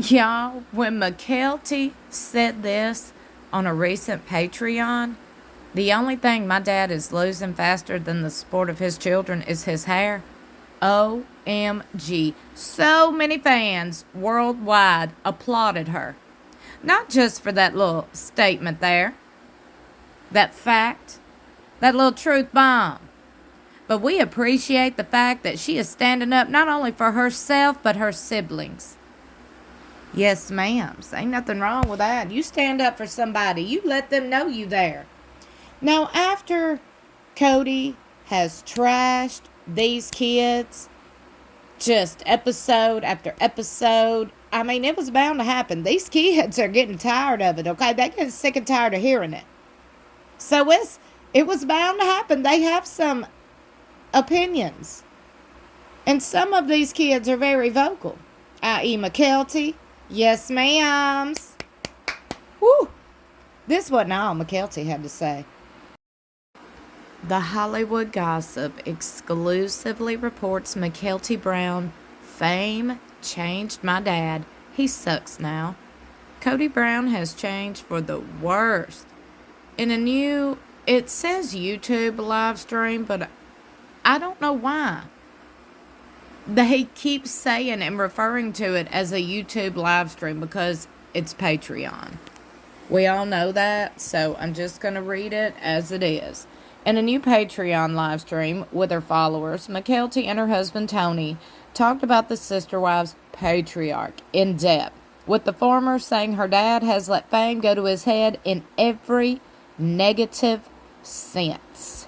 Y'all, when Mykelti said this on a recent Patreon, the only thing my dad is losing faster than the sport of his children is his hair. OMG. So many fans worldwide applauded her. Not just for that little statement there, that fact, that little truth bomb. But we appreciate the fact that she is standing up not only for herself, but her siblings. Yes, ma'am. Ain't nothing wrong with that. You stand up for somebody. You let them know you there. Now, after Kody has trashed these kids, just episode after episode, I mean, it was bound to happen. These kids are getting tired of it, okay? They get sick and tired of hearing it. So it was bound to happen. They have some opinions. And some of these kids are very vocal, i.e. Mykelti. Yes, ma'ams. Woo! This wasn't all Mykelti had to say. The Hollywood Gossip exclusively reports Kody Brown, fame changed my dad. He sucks now. Kody Brown has changed for the worst. In a new, it says YouTube live stream, but I don't know why. They keep saying and referring to it as a YouTube live stream because it's Patreon. We all know that, so I'm just going to read it as it is. In a new Patreon live stream with her followers, Mykelti and her husband Tony talked about the Sister Wives patriarch in depth, with the former saying her dad has let fame go to his head in every negative sense.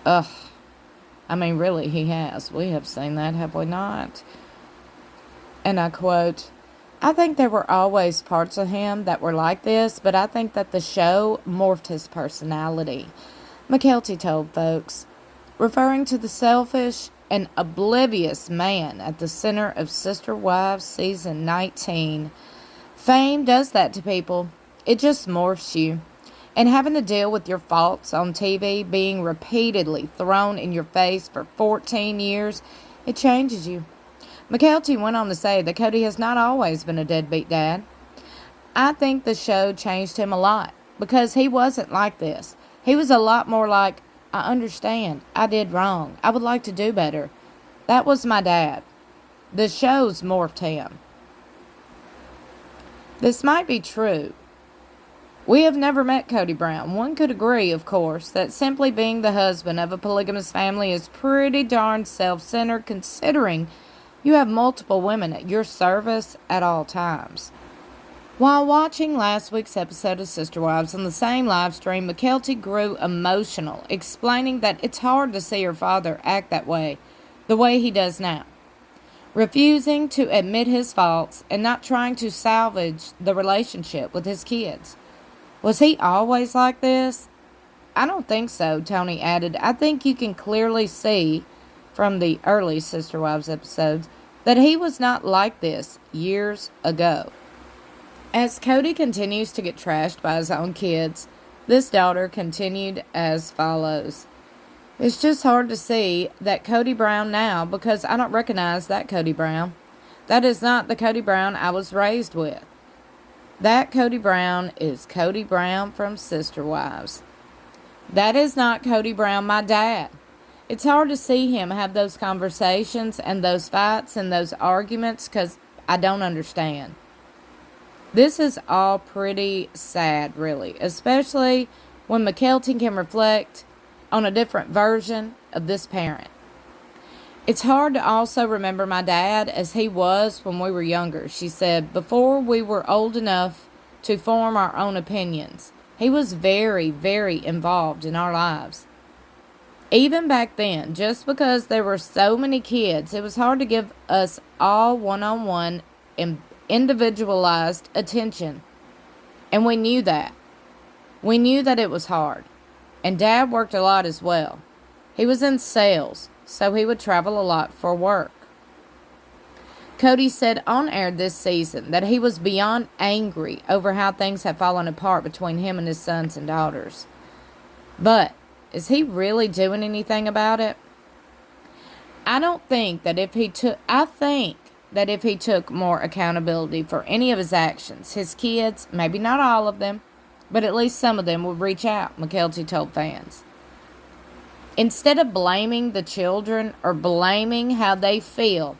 Ugh. I mean, really, he has. We have seen that, have we not? And I quote, I think there were always parts of him that were like this, but I think that the show morphed his personality. Mykelti told folks, referring to the selfish and oblivious man at the center of Sister Wives Season 19. Fame does that to people. It just morphs you. And having to deal with your faults on TV being repeatedly thrown in your face for 14 years, it changes you. Mykelti went on to say that Kody has not always been a deadbeat dad. I think the show changed him a lot because he wasn't like this. He was a lot more like, I understand, I did wrong, I would like to do better. That was my dad. The show's morphed him. This might be true. We have never met Kody Brown. One could agree, of course, that simply being the husband of a polygamous family is pretty darn self-centered considering you have multiple women at your service at all times. While watching last week's episode of Sister Wives on the same live stream, Mykelti grew emotional, explaining that it's hard to see her father act that way, the way he does now. Refusing to admit his faults and not trying to salvage the relationship with his kids. Was he always like this? I don't think so, Tony added. I think you can clearly see from the early Sister Wives episodes that he was not like this years ago. As Kody continues to get trashed by his own kids, this daughter continued as follows. It's just hard to see that Kody Brown now because I don't recognize that Kody Brown. That is not the Kody Brown I was raised with. That Kody Brown is Kody Brown from Sister Wives. That is not Kody Brown, my dad. It's hard to see him have those conversations and those fights and those arguments because I don't understand. This is all pretty sad, really, especially when Mykelti can reflect on a different version of this parent. It's hard to also remember my dad as he was when we were younger, she said, before we were old enough to form our own opinions. He was very, very involved in our lives. Even back then, just because there were so many kids, it was hard to give us all one-on-one and individualized attention. And we knew that. We knew that it was hard. And Dad worked a lot as well. He was in sales, so he would travel a lot for work. Kody said on air this season that he was beyond angry over how things had fallen apart between him and his sons and daughters. But is he really doing anything about it? I don't think that if he took... I think that if he took more accountability for any of his actions, his kids, maybe not all of them, but at least some of them, would reach out, Mykelti told fans. Instead of blaming the children or blaming how they feel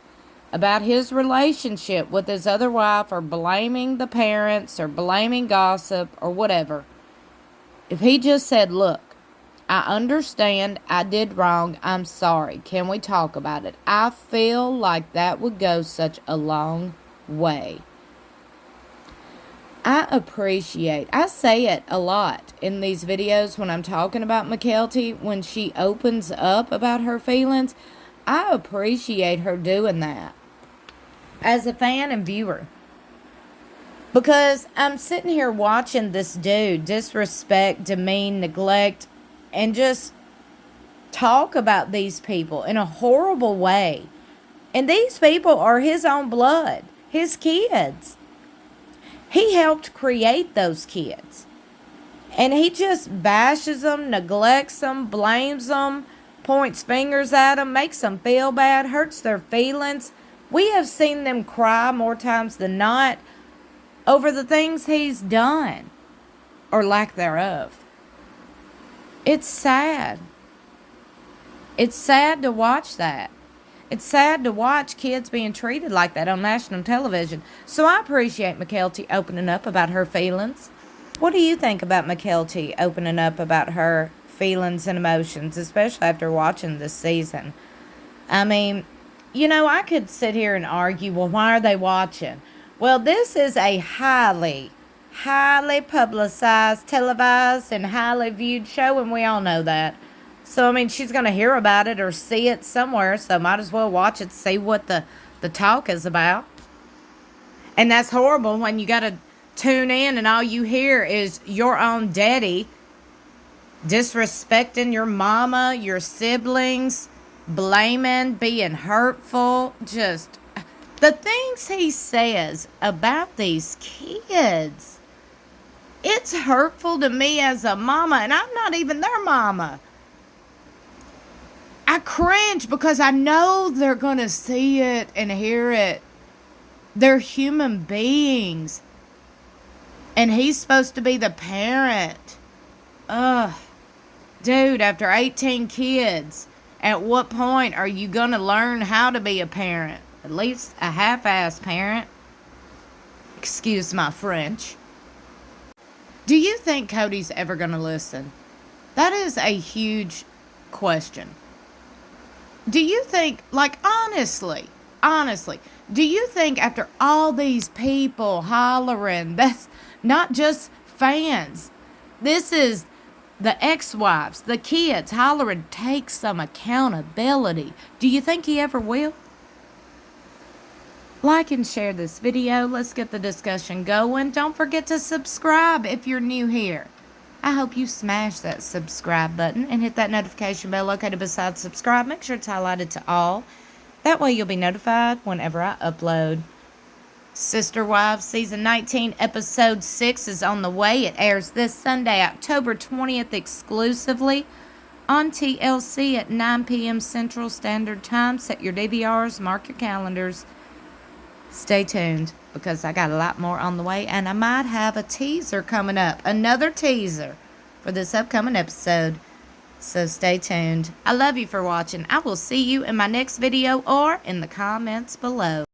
about his relationship with his other wife, or blaming the parents, or blaming gossip, or whatever, if he just said, look, I understand I did wrong, I'm sorry, can we talk about it? I feel like that would go such a long way. I say it a lot in these videos when I'm talking about Mykelti, when she opens up about her feelings. I appreciate her doing that as a fan and viewer. Because I'm sitting here watching this dude disrespect, demean, neglect, and just talk about these people in a horrible way. And these people are his own blood, his kids. He helped create those kids. And he just bashes them, neglects them, blames them, points fingers at them, makes them feel bad, hurts their feelings. We have seen them cry more times than not over the things he's done, or lack thereof. It's sad. It's sad to watch that. It's sad to watch kids being treated like that on national television. So I appreciate Mykelti opening up about her feelings. What do you think about Mykelti opening up about her feelings and emotions, especially after watching this season? I mean, you know, I could sit here and argue, well, why are they watching? Well, this is a highly publicized, televised, and highly viewed show, and we all know that. So, I mean, she's going to hear about it or see it somewhere, so might as well watch it, see what the talk is about. And that's horrible when you got to tune in and all you hear is your own daddy disrespecting your mama, your siblings, blaming, being hurtful. Just the things he says about these kids. It's hurtful to me as a mama, and I'm not even their mama. I cringe because I know they're going to see it and hear it. They're human beings. And he's supposed to be the parent. Ugh. Dude, after 18 kids, at what point are you going to learn how to be a parent? At least a half-assed parent. Excuse my French. Do you think Kody's ever going to listen? That is a huge question. Do you think, like, honestly, do you think after all these people hollering, that's not just fans, this is the ex-wives, the kids hollering, take some accountability. Do you think he ever will? Like and share this video. Let's get the discussion going. Don't forget to subscribe if you're new here. I hope you smash that subscribe button and hit that notification bell located beside subscribe. Make sure it's highlighted to all. That way you'll be notified whenever I upload. Sister Wives Season 19 Episode 6 is on the way. It airs this Sunday, October 20th, exclusively on TLC at 9 p.m. Central Standard Time. Set your DVRs, mark your calendars. Stay tuned, because I got a lot more on the way, and I might have a teaser coming up. Another teaser for this upcoming episode. So stay tuned. I love you for watching. I will see you in my next video or in the comments below.